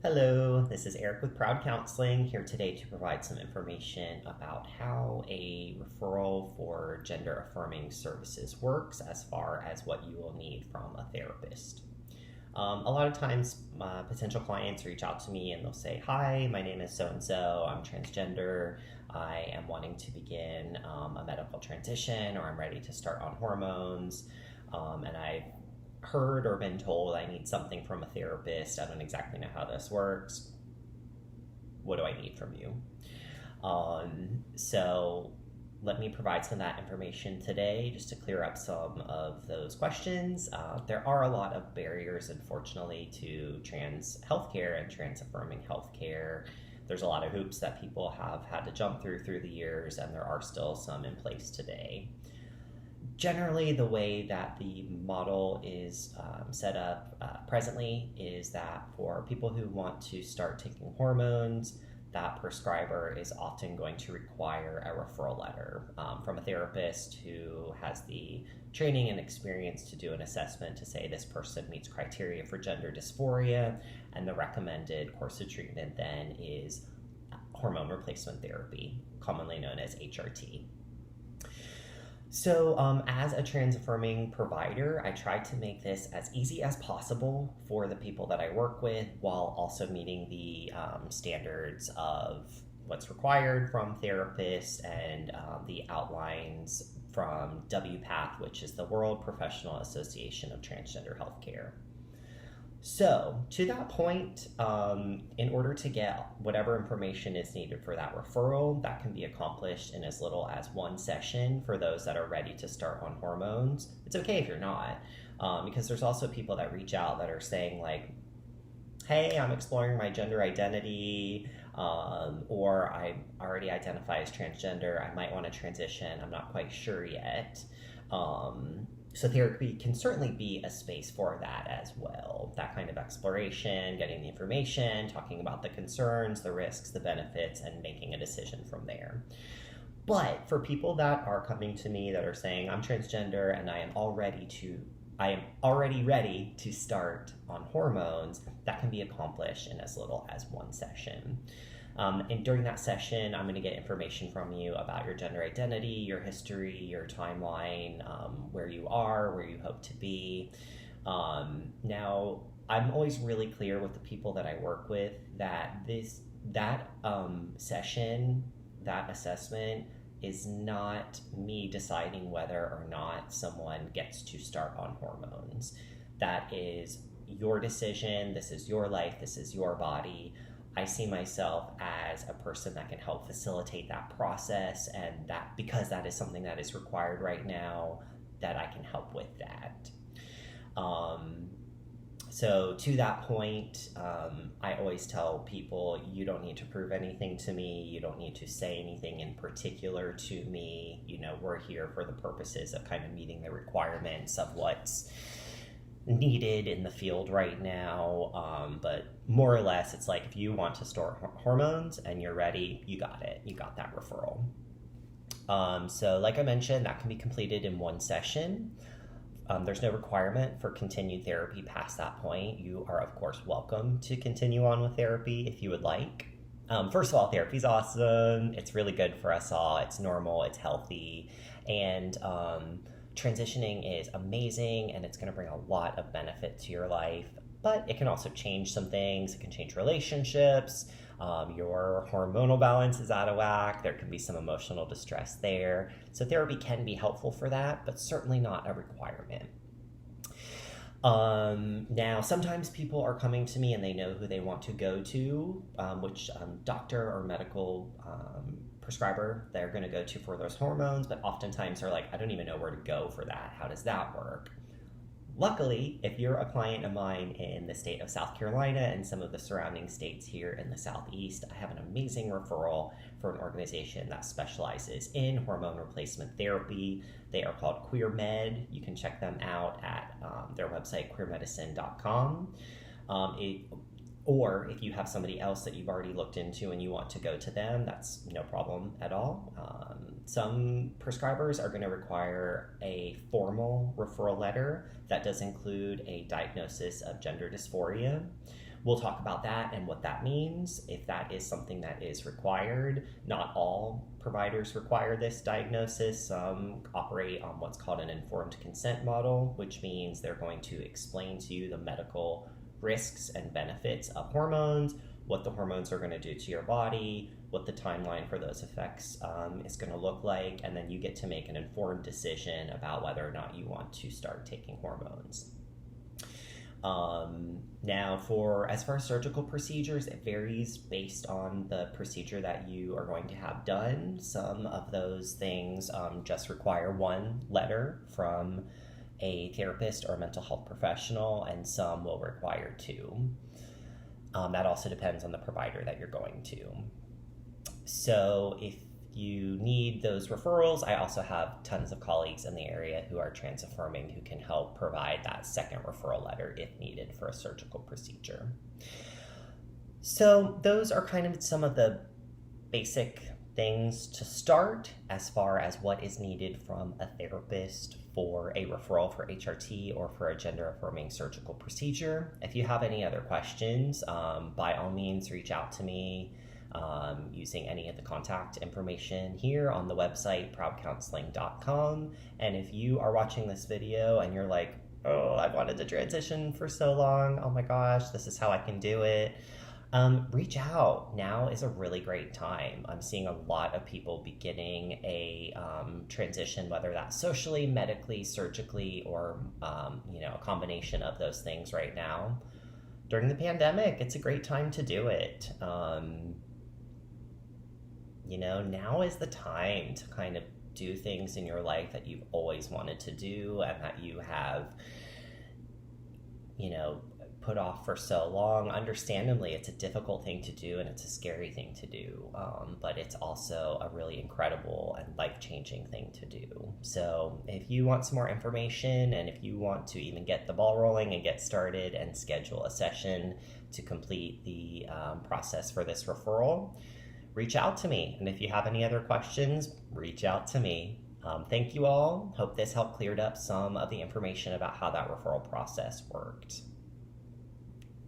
Hello, this is Eric with Proud Counseling, here today to provide some information about how a referral for gender affirming services works as far as what you will need from a therapist. A lot of times, potential clients reach out to me and they'll say, "Hi, my name is so-and-so, I'm transgender, I am wanting to begin a medical transition, or I'm ready to start on hormones, and I've heard or been told I need something from a therapist. I don't exactly know how this works. What do I need from you?" So let me provide some of that information today just to clear up some of those questions. There are a lot of barriers, unfortunately, to trans healthcare and trans-affirming healthcare. There's a lot of hoops that people have had to jump through the years, and there are still some in place today. Generally, the way that the model is set up presently is that for people who want to start taking hormones, that prescriber is often going to require a referral letter from a therapist who has the training and experience to do an assessment to say this person meets criteria for gender dysphoria, and the recommended course of treatment then is hormone replacement therapy, commonly known as HRT. So as a trans-affirming provider, I try to make this as easy as possible for the people that I work with while also meeting the standards of what's required from therapists and the outlines from WPATH, which is the World Professional Association of Transgender Healthcare. So to that point, in order to get whatever information is needed for that referral, that can be accomplished in as little as one session for those that are ready to start on hormones. It's okay if you're not, because there's also people that reach out that are saying like, "Hey, I'm exploring my gender identity, or I already identify as transgender. I might want to transition. I'm not quite sure yet." So therapy can certainly be a space for that as well. That kind of exploration, getting the information, talking about the concerns, the risks, the benefits, and making a decision from there. But for people that are coming to me that are saying, "I'm transgender and I am already ready to start on hormones," that can be accomplished in as little as one session. And during that session, I'm going to get information from you about your gender identity, your history, your timeline, where you are, where you hope to be. Now, I'm always really clear with the people that I work with that that session, that assessment, is not me deciding whether or not someone gets to start on hormones. That is your decision. This is your life. This is your body. I see myself as a person that can help facilitate that process, and that because that is something that is required right now, that I can help with that. So to that point, I always tell people, you don't need to prove anything to me. You don't need to say anything in particular to me. We're here for the purposes of kind of meeting the requirements of what's needed in the field right now, but more or less it's like if you want to start hormones and you're ready, you got it, you got that referral. So like I mentioned, that can be completed in one session. There's no requirement for continued therapy past that point. You are of course welcome to continue on with therapy if you would like. First of all, therapy's awesome. It's really good for us all. It's normal, it's healthy, and transitioning is amazing, and it's going to bring a lot of benefit to your life, but it can also change some things. It can change relationships. Your hormonal balance is out of whack. There can be some emotional distress there. So therapy can be helpful for that, but certainly not a requirement. Now, sometimes people are coming to me and they know who they want to go to, which doctor or medical prescriber they're going to go to for those hormones, but oftentimes they're like, "I don't even know where to go for that. How does that work?" Luckily, if you're a client of mine in the state of South Carolina and some of the surrounding states here in the Southeast, I have an amazing referral for an organization that specializes in hormone replacement therapy. They are called QueerMed. You can check them out at their website, queermedicine.com. Or if you have somebody else that you've already looked into and you want to go to them, that's no problem at all. Some prescribers are going to require a formal referral letter that does include a diagnosis of gender dysphoria, We'll talk about that and what that means, if that is something that is required. Not all providers require this diagnosis. Some operate on what's called an informed consent model, which means they're going to explain to you the medical risks and benefits of hormones, what the hormones are going to do to your body, what the timeline for those effects is going to look like, and then you get to make an informed decision about whether or not you want to start taking hormones. Now, as far as surgical procedures, it varies based on the procedure that you are going to have done. Some of those things just require one letter from a therapist or a mental health professional, and some will require two. That also depends on the provider that you're going to. So if you need those referrals, I also have tons of colleagues in the area who are trans-affirming who can help provide that second referral letter if needed for a surgical procedure. So those are kind of some of the basic things to start as far as what is needed from a therapist for a referral for HRT or for a gender-affirming surgical procedure. If you have any other questions, by all means reach out to me using any of the contact information here on the website, proudcounseling.com. And if you are watching this video and you're like, oh, I've wanted to transition for so long, oh my gosh, this is how I can do it, reach out. Now is a really great time. I'm seeing a lot of people beginning a transition, whether that's socially, medically, surgically, or a combination of those things right now. During the pandemic, it's a great time to do it. Now is the time to kind of do things in your life that you've always wanted to do and that you have, put off for so long. Understandably, it's a difficult thing to do and it's a scary thing to do, but it's also a really incredible and life-changing thing to do. So if you want some more information and if you want to even get the ball rolling and get started and schedule a session to complete the process for this referral, reach out to me. And if you have any other questions, reach out to me. Thank you all. Hope this helped cleared up some of the information about how that referral process worked.